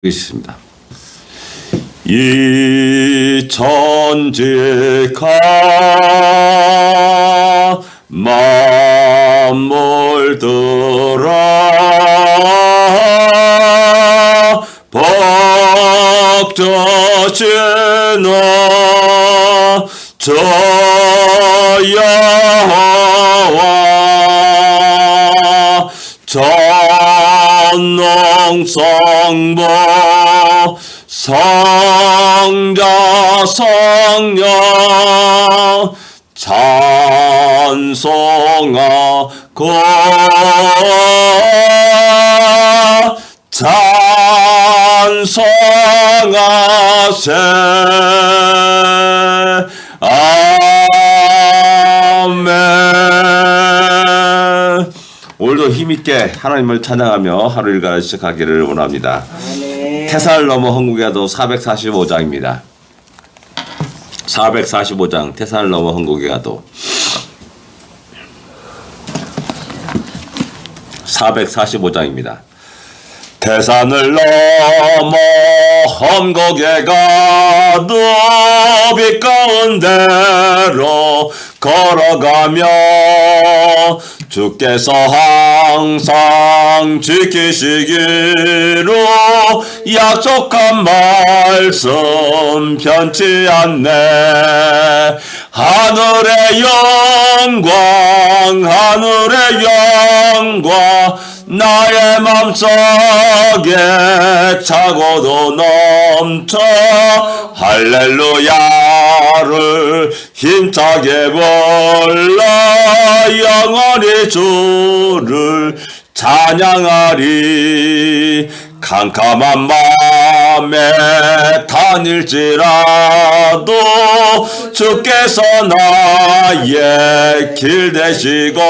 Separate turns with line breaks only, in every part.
있습니다. 이 천지가 만물들아 벅저시나 저 여호와 전능성모 성자 성령 찬송하고 찬송하세. 아멘. 오늘도 힘있게 하나님을 찬양하며 하루 일과를 시작하기를 원합니다. 테살로모 헌국야도 445장입니다. 445장 테살로모 헌국야도 445장입니다. 태산을 넘어 험곡에 가도 빛 가운데로 걸어가며 주께서 항상 지키시기로 약속한 말씀 변치 않네. 하늘의 영광 하늘의 영광 나의 맘속에 차고도 넘쳐 할렐루야를 힘차게 불러 영원히 주를 찬양하리. 캄캄한 맘에 다닐지라도 주께서 나의 길 되시고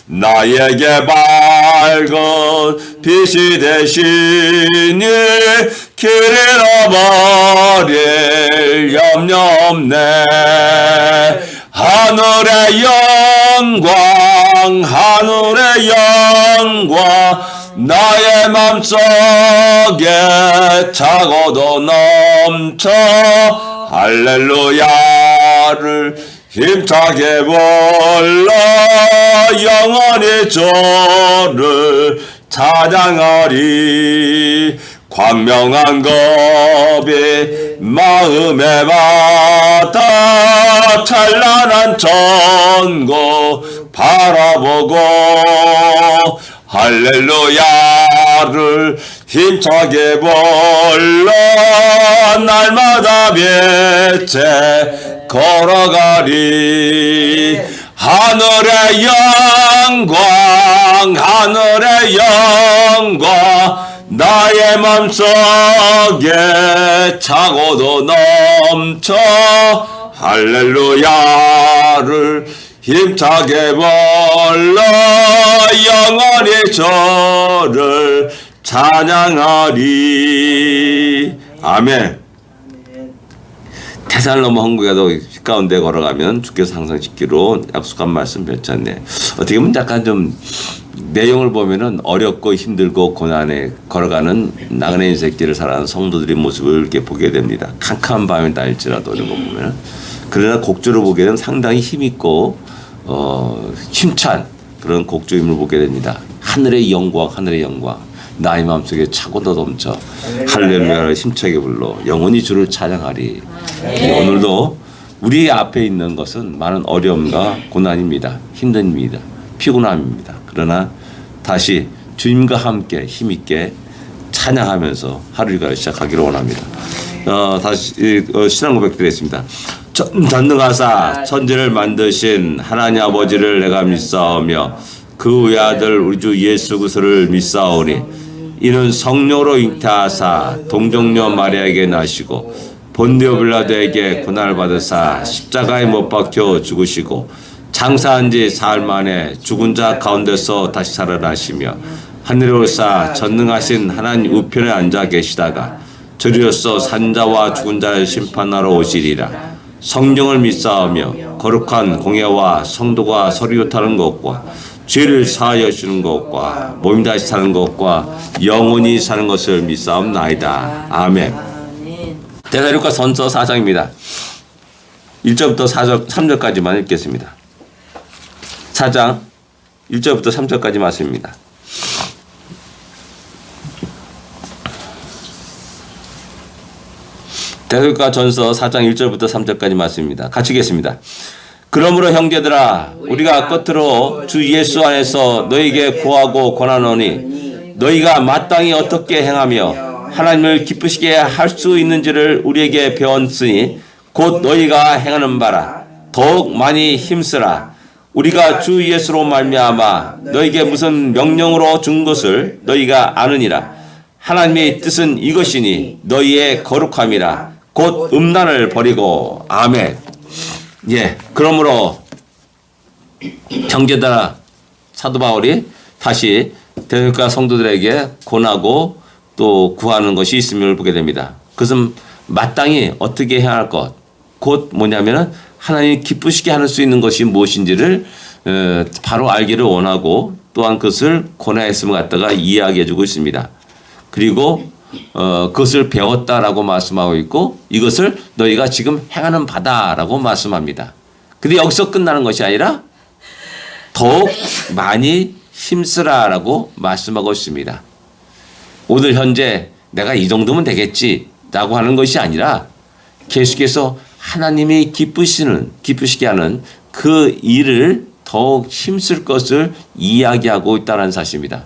나에게 밝은 빛이 되시니 길 잃어버릴 염려 없네. 하늘의 영광 하늘의 영광 나의 맘속에 차고도 넘쳐 할렐루야를 힘차게 불러 영원히 주를 찬양하리. 광명한 겁이 마음에 받아 찬란한 천국 바라보고 할렐루야를 힘차게 불러 날마다 빛에 걸어가리. 하늘의 영광 하늘의 영광 나의 맘속에 차고도 넘쳐 할렐루야를 힘차게 불러 영원히 주를 찬양하리. 아멘. 테살로모 헌국야도 빛 가운데 걸어가면 주께서 항상 지키로 약속한 말씀 변치 않네. 어떻게 보면 약간 좀 내용을 보면은 어렵고 힘들고 고난에 걸어가는 나그네 인생길을 살아가는 성도들의 모습을 이렇게 보게 됩니다. 캄캄한 밤에 다닐지라도 이런 거 보면은. 그러나 곡조를 보게 되면 상당히 힘있고 힘찬 그런 곡조임을 보게 됩니다. 하늘의 영광 하늘의 영광 나의 마음속에 차고도 넘쳐 할렐루야를 힘차게 불러 영원히 주를 찬양하리. 오늘도 우리 앞에 있는 것은 많은 어려움과 고난입니다. 힘듭니다. 피곤함입니다. 그러나 다시 주님과 함께 힘있게 찬양하면서 하루 일과를 시작하기를 원합니다. 다시 신앙 고백 드리겠습니다. 전능하사 천지를 만드신 하나님 아버지를 내가 믿사오며 그 외아들 우리 주 예수 그리스도를 믿사오니 이는 성령으로 잉태하사 동정녀 마리아에게 나시고 본디오 빌라도에게 고난을 받으사 십자가에 못 박혀 죽으시고 장사한 지 사흘 만에 죽은 자 가운데서 다시 살아나시며 하늘에 올사 전능하신 하나님 우편에 앉아 계시다가 저리로서 산자와 죽은 자를 심판하러 오시리라. 성령을 믿사오며 거룩한 공예와 성도가 서로 타는 것과 죄를 사하여 주는 것과 몸이 다시 사는 것과 영원히 사는 것을 믿사옵나이다. 아멘. 데살로니가 전서 4장입니다. 1절부터 3절까지만 읽겠습니다. 4장 1절부터 3절까지 말씀입니다. 데살로니가 전서 4장 1절부터 3절까지 말씀입니다. 같이 읽겠습니다. 그러므로 형제들아 우리가 끝으로 주 예수 안에서 너희에게 구하고 권하노니 너희가 마땅히 어떻게 행하며 하나님을 기쁘시게 할 수 있는지를 우리에게 배웠으니 곧 너희가 행하는 바라 더욱 많이 힘쓰라. 우리가 주 예수로 말미암아 너희에게 무슨 명령으로 준 것을 너희가 아느니라. 하나님의 뜻은 이것이니 너희의 거룩함이라 곧 음란을 버리고. 아멘. 예, 그러므로 형제들아 사도 바울이 다시 데살로니가 성도들에게 권하고 또 구하는 것이 있음을 보게 됩니다. 그것은 마땅히 어떻게 해야 할 것, 곧 뭐냐면은 하나님 기쁘시게 할 수 있는 것이 무엇인지를 바로 알기를 원하고 또한 그것을 권하였음을 갖다가 이야기해주고 있습니다. 그리고 그것을 배웠다라고 말씀하고 있고 이것을 너희가 지금 행하는 바다라고 말씀합니다. 근데 여기서 끝나는 것이 아니라 더욱 많이 힘쓰라라고 말씀하고 있습니다. 오늘 현재 내가 이 정도면 되겠지라고 하는 것이 아니라 계속해서 하나님이 기쁘시게 하는 그 일을 더욱 힘쓸 것을 이야기하고 있다는 사실입니다.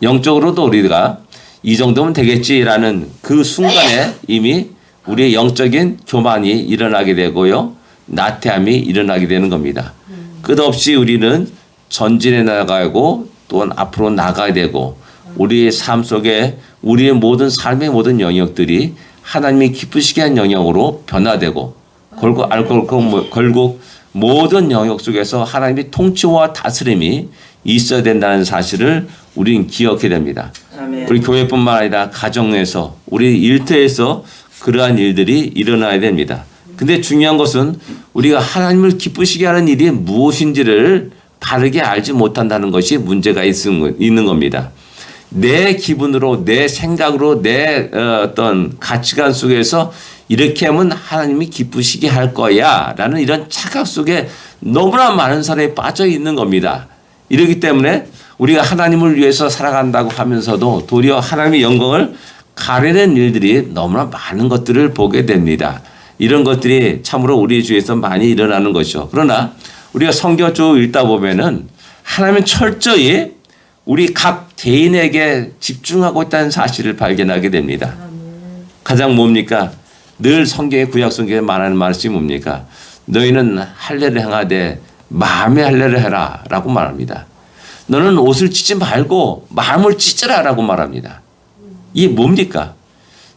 영적으로도 우리가 이 정도면 되겠지라는 그 순간에 이미 우리의 영적인 교만이 일어나게 되고요. 나태함이 일어나게 되는 겁니다. 끝없이 우리는 전진해 나가고 또한 앞으로 나가야 되고 우리의 삶 속에 우리의 모든 삶의 모든 영역들이 하나님이 기쁘시게 한 영역으로 변화되고 결국 모든 영역 속에서 하나님의 통치와 다스림이 있어야 된다는 사실을 우리는 기억해야 됩니다. 아멘. 우리 교회뿐만 아니라 가정에서 우리 일터에서 그러한 일들이 일어나야 됩니다. 근데 중요한 것은 우리가 하나님을 기쁘시게 하는 일이 무엇인지를 바르게 알지 못한다는 것이 문제가 있는 겁니다. 내 기분으로 내 생각으로 내 어떤 가치관 속에서 이렇게 하면 하나님이 기쁘시게 할 거야 라는 이런 착각 속에 너무나 많은 사람이 빠져 있는 겁니다. 이렇기 때문에 우리가 하나님을 위해서 살아간다고 하면서도 도리어 하나님의 영광을 가리는 일들이 너무나 많은 것들을 보게 됩니다. 이런 것들이 참으로 우리 주위에서 많이 일어나는 것이죠. 그러나 우리가 성경 쭉 읽다 보면은 하나님은 철저히 우리 각 개인에게 집중하고 있다는 사실을 발견하게 됩니다. 가장 뭡니까? 늘 성경의 구약 성경에 말하는 말씀이 뭡니까? 너희는 할례를 행하되 마음의 할례를 해라 라고 말합니다. 너는 옷을 찢지 말고 마음을 찢으라 라고 말합니다. 이게 뭡니까?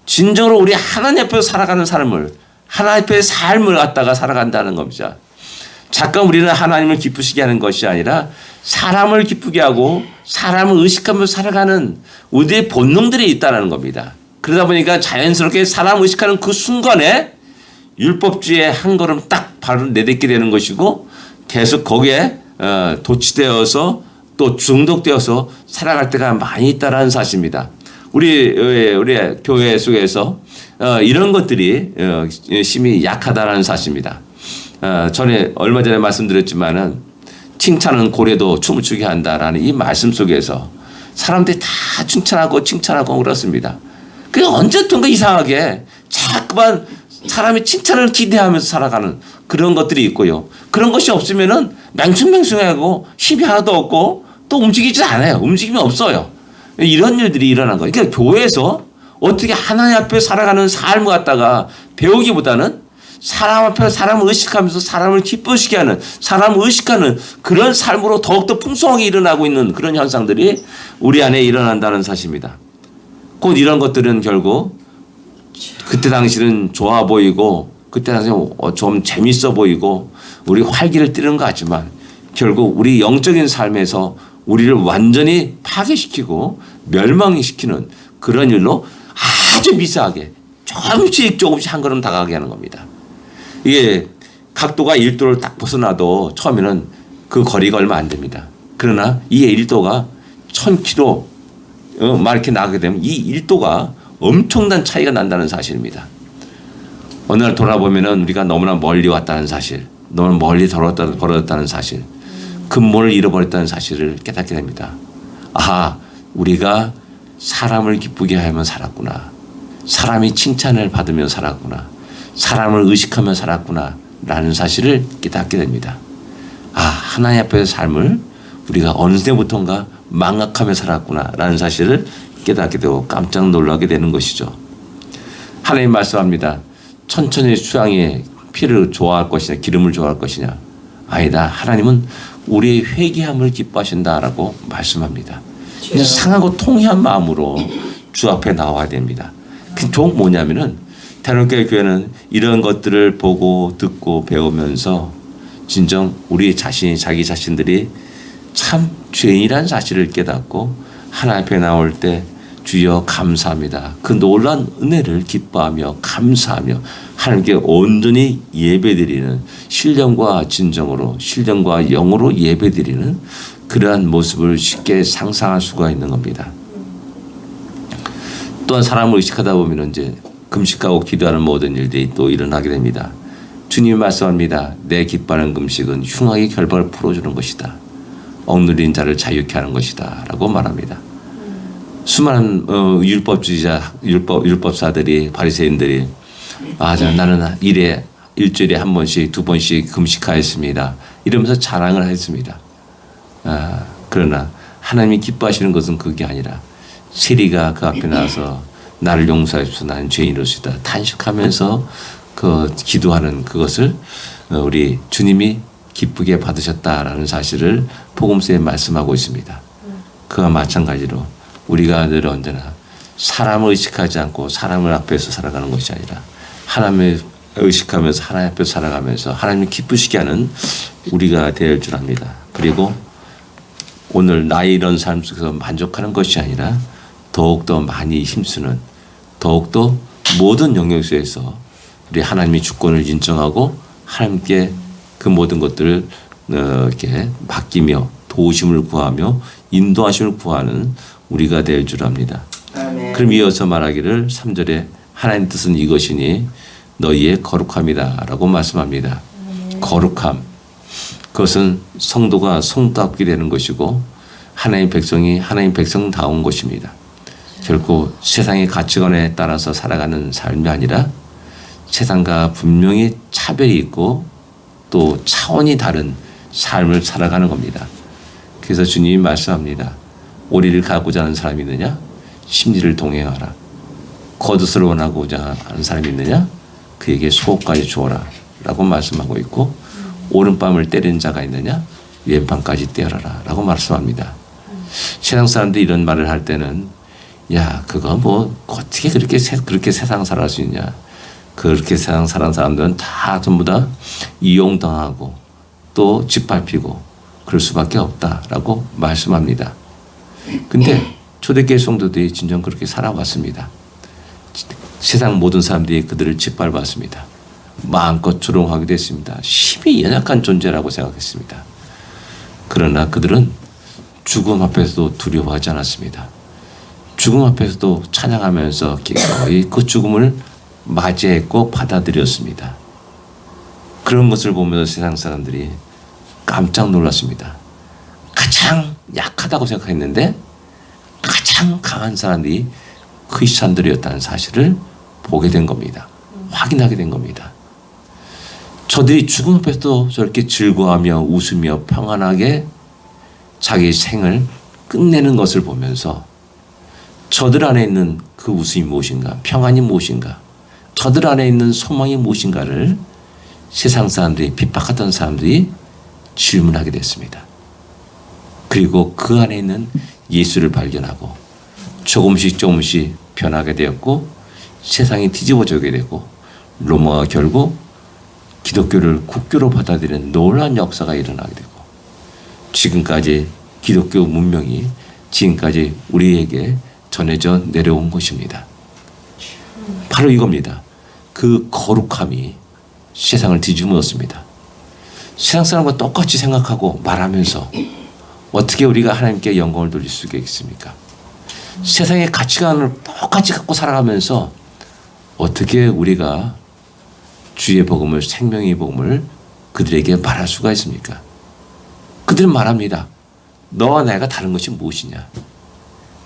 진정으로 우리 하나님 앞에서 살아가는 삶을 하나님 앞에 삶을 갖다가 살아간다는 겁니다. 잠깐 우리는 하나님을 기쁘시게 하는 것이 아니라 사람을 기쁘게 하고 사람을 의식하면서 살아가는 우리의 본능들이 있다는 겁니다. 그러다 보니까 자연스럽게 사람 의식하는 그 순간에 율법주의에 한 걸음 딱 바로 내딛게 되는 것이고 계속 거기에 도취되어서 또 중독되어서 살아갈 때가 많이 있다는 사실입니다. 우리 교회 속에서 이런 것들이 심히 약하다는 사실입니다. 전에 얼마 전에 말씀드렸지만은 칭찬은 고래도 춤을 추게 한다라는 이 말씀 속에서 사람들이 다 칭찬하고 그렇습니다. 그게 언제든가 이상하게 자꾸만 사람이 칭찬을 기대하면서 살아가는 그런 것들이 있고요. 그런 것이 없으면은 맹숭맹숭하고 힘이 하나도 없고 또 움직이지 않아요. 움직임이 없어요. 이런 일들이 일어난 거예요. 그러니까 교회에서 어떻게 하나님 앞에 살아가는 삶을 갖다가 배우기보다는 사람 앞에 사람을 의식하면서 사람을 기쁘시게 하는 사람을 의식하는 그런 삶으로 더욱더 풍성하게 일어나고 있는 그런 현상들이 우리 안에 일어난다는 사실입니다. 곧 이런 것들은 결국 그때 당시는 좋아 보이고 그때 당시는 좀 재밌어 보이고 우리 활기를 띠는 것 같지만 결국 우리 영적인 삶에서 우리를 완전히 파괴시키고 멸망시키는 그런 일로 아주 미세하게 조금씩 한 걸음 다가가게 하는 겁니다. 이게 각도가 1도를 딱 벗어나도 처음에는 그 거리가 얼마 안 됩니다. 그러나 이 1도가 1000km 막 이렇게 나가게 되면 이 1도가 엄청난 차이가 난다는 사실입니다. 어느 날 돌아보면은 우리가 너무나 멀리 왔다는 사실, 너무 멀리 걸어왔다는 사실, 근본을 잃어버렸다는 사실을 깨닫게 됩니다. 아하, 우리가 사람을 기쁘게 하며 살았구나. 사람이 칭찬을 받으며 살았구나. 사람을 의식하며 살았구나. 라는 사실을 깨닫게 됩니다. 아, 하나님 앞에서 삶을 우리가 어느 때부터인가 망각하며 살았구나. 라는 사실을 깨닫게 되고 깜짝 놀라게 되는 것이죠. 하나님 말씀합니다. 천천히 수양의 피를 좋아할 것이냐, 기름을 좋아할 것이냐. 아니다. 하나님은 우리의 회개함을 기뻐하신다라고 말씀합니다. 이제 상하고 통회한 마음으로 주 앞에 나와야 됩니다. 그 종 뭐냐면은 대한민국의 교회는 이런 것들을 보고 듣고 배우면서 진정 우리 자신이 자기 자신들이 참 죄인이라는 사실을 깨닫고 하나님 앞에 나올 때 주여 감사합니다. 그 놀란 은혜를 기뻐하며 감사하며 하나님께 온전히 예배드리는 신령과 진정으로 신령과 영으로 예배드리는 그러한 모습을 쉽게 상상할 수가 있는 겁니다. 또한 사람을 의식하다 보면 이제 금식하고 기도하는 모든 일들이 또 일어나게 됩니다. 주님이 말씀합니다. 내 기뻐하는 금식은 흉악의 결박을 풀어주는 것이다. 억누린 자를 자유케 하는 것이다. 라고 말합니다. 수많은 율법사들이 바리새인들이 나는 일주일에 한 번씩 두 번씩 금식하였습니다. 이러면서 자랑을 했습니다. 그러나 하나님이 기뻐하시는 것은 그게 아니라 세리가 그 앞에 나와서 나를 용서하십시오. 나는 죄인으로서다. 탄식하면서 그 기도하는 그것을 우리 주님이 기쁘게 받으셨다라는 사실을 복음서에 말씀하고 있습니다. 그와 마찬가지로 우리가 늘 언제나 사람을 의식하지 않고 사람을 앞에서 살아가는 것이 아니라 하나님을 의식하면서 하나님 앞에서 살아가면서 하나님을 기쁘시게 하는 우리가 될 줄 압니다. 그리고 오늘 나의 이런 삶 속에서 만족하는 것이 아니라 더욱더 많이 힘쓰는 더욱더 모든 영역에서 우리 하나님의 주권을 인정하고 하나님께 그 모든 것들을 이렇게 맡기며 도우심을 구하며 인도하심을 구하는 우리가 될 줄 압니다. 아멘. 그럼 이어서 말하기를 3절에 하나님 뜻은 이것이니 너희의 거룩함이다 라고 말씀합니다. 거룩함. 그것은 성도가 성도답게 되는 것이고 하나님 백성이 하나님 백성다운 것입니다. 결코 세상의 가치관에 따라서 살아가는 삶이 아니라 세상과 분명히 차별이 있고 또 차원이 다른 삶을 살아가는 겁니다. 그래서 주님이 말씀합니다. 오리를 가고자 하는 사람이 있느냐? 심리를 동행하라. 겉옷을 원하고자 하는 사람이 있느냐? 그에게 속옷까지 주어라 라고 말씀하고 있고 오른밤을 때리는 자가 있느냐? 왼밤까지 떼어라 라고 말씀합니다. 세상 사람들이 이런 말을 할 때는 야 그거 뭐 어떻게 그렇게 세상 살아갈 수 있냐. 그렇게 세상 사는 사람들은 다 전부 다 이용당하고 또 짓밟히고 그럴 수밖에 없다라고 말씀합니다. 근데 초대교회 성도들이 진정 그렇게 살아왔습니다. 세상 모든 사람들이 그들을 짓밟았습니다. 마음껏 조롱하기도 했습니다. 심히 연약한 존재라고 생각했습니다. 그러나 그들은 죽음 앞에서도 두려워하지 않았습니다. 죽음 앞에서도 찬양하면서 기꺼이 그 죽음을 맞이했고 받아들였습니다. 그런 것을 보면서 세상 사람들이 깜짝 놀랐습니다. 가장 약하다고 생각했는데 가장 강한 사람들이 크리스찬들이었다는 사실을 보게 된 겁니다. 확인하게 된 겁니다. 저들이 죽음 앞에서도 저렇게 즐거워하며 웃으며 평안하게 자기 생을 끝내는 것을 보면서 저들 안에 있는 그 웃음이 무엇인가, 평안이 무엇인가, 저들 안에 있는 소망이 무엇인가를 세상 사람들이 핍박하던 사람들이 질문하게 됐습니다. 그리고 그 안에 있는 예수를 발견하고 조금씩 변하게 되었고 세상이 뒤집어지게 되고 로마가 결국 기독교를 국교로 받아들이는 놀라운 역사가 일어나게 되고 지금까지 기독교 문명이 지금까지 우리에게 전해져 내려온 것입니다. 바로 이겁니다. 그 거룩함이 세상을 뒤집었습니다. 세상 사람과 똑같이 생각하고 말하면서 어떻게 우리가 하나님께 영광을 돌릴 수가 있습니까? 세상의 가치관을 똑같이 갖고 살아가면서 어떻게 우리가 주의 복음을, 생명의 복음을 그들에게 말할 수가 있습니까? 그들은 말합니다. 너와 내가 다른 것이 무엇이냐?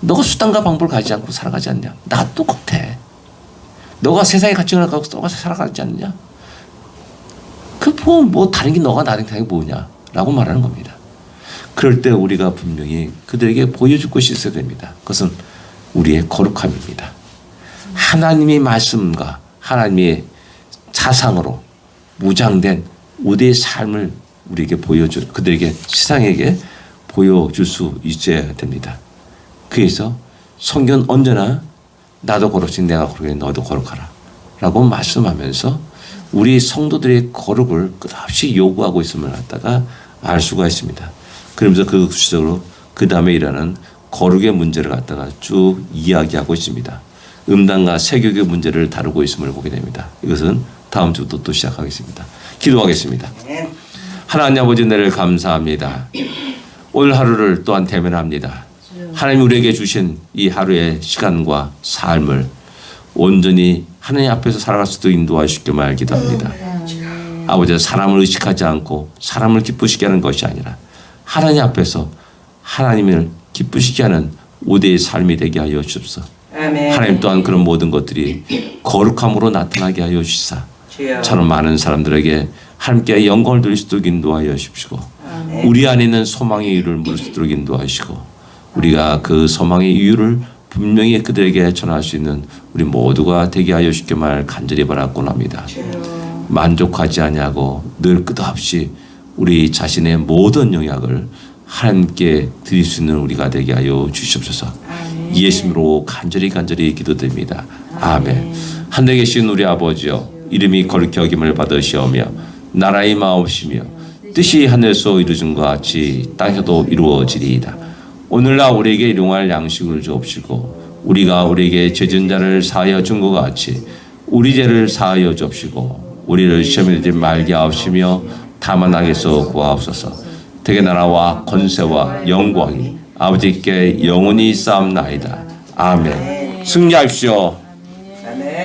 너가 수단과 방법을 가지지 않고 살아가지 않냐? 나 똑같아. 너가 세상의 가치관을 갖고 똑같이 살아가지 않느냐? 뭐 다른 게 너가 다른 게 뭐냐? 라고 말하는 겁니다. 그럴 때 우리가 분명히 그들에게 보여줄 것이 있어야 됩니다. 그것은 우리의 거룩함입니다. 하나님의 말씀과 하나님의 사상으로 무장된 우리의 삶을 우리에게 그들에게 세상에게 보여줄 수 있어야 됩니다. 그래서 성경은 언제나 나도 거룩히 내가 거룩해 너도 거룩하라 라고 말씀하면서 우리 성도들의 거룩을 끝없이 요구하고 있음을 갖다가 알 수가 있습니다. 그러면서 그 구체적으로 그 다음에 일하는 거룩의 문제를 갖다가 쭉 이야기하고 있습니다. 음란과 세교의 문제를 다루고 있음을 보게 됩니다. 이것은 다음 주부터 또 시작하겠습니다. 기도하겠습니다. 하나님 아버지 은혜를 감사합니다. 오늘 하루를 또한 대면합니다. 하나님 우리에게 주신 이 하루의 시간과 삶을 온전히 하나님 앞에서 살아갈 수도 인도하시기를 기도합니다. 아버지 사람을 의식하지 않고 사람을 기쁘시게 하는 것이 아니라 하나님 앞에서 하나님을 기쁘시게 하는 우대의 삶이 되게 하여 주옵소서. 하나님 또한 그런 모든 것들이 거룩함으로 나타나게 하여 주시사 저는 많은 사람들에게 함께 영광을 돌릴 수 있도록 인도하여 주시고 우리 안에 있는 소망의 이유를 물을 수 있도록 인도하시고 우리가 그 소망의 이유를 분명히 그들에게 전할 수 있는 우리 모두가 되게 하여 주시기를 간절히 바라곤 합니다. 만족하지 아니하고 늘 끝없이 우리 자신의 모든 영역을 하나님께 드릴 수 있는 우리가 되게 하여 주시옵소서. 예수님으로 간절히 기도드립니다. 아멘. 하늘에 계신 우리 아버지여 이름이 거룩히 여김을 받으시오며 나라의 마옵시며 뜻이 하늘에서 이루어진 것 같이 땅에도 이루어지리이다. 오늘날 우리에게 일용할 양식을 주옵시고 우리가 우리에게 죄진 자를 사하여 준 것 같이 우리 죄를 사하여 주옵시고 우리를 시험에 들지 말게 하옵시며 다만 악에서 구하옵소서. 되게 나라와 권세와 영광이 아버지께 영원히 쌓옵나이다. 아멘. 승리하십시오.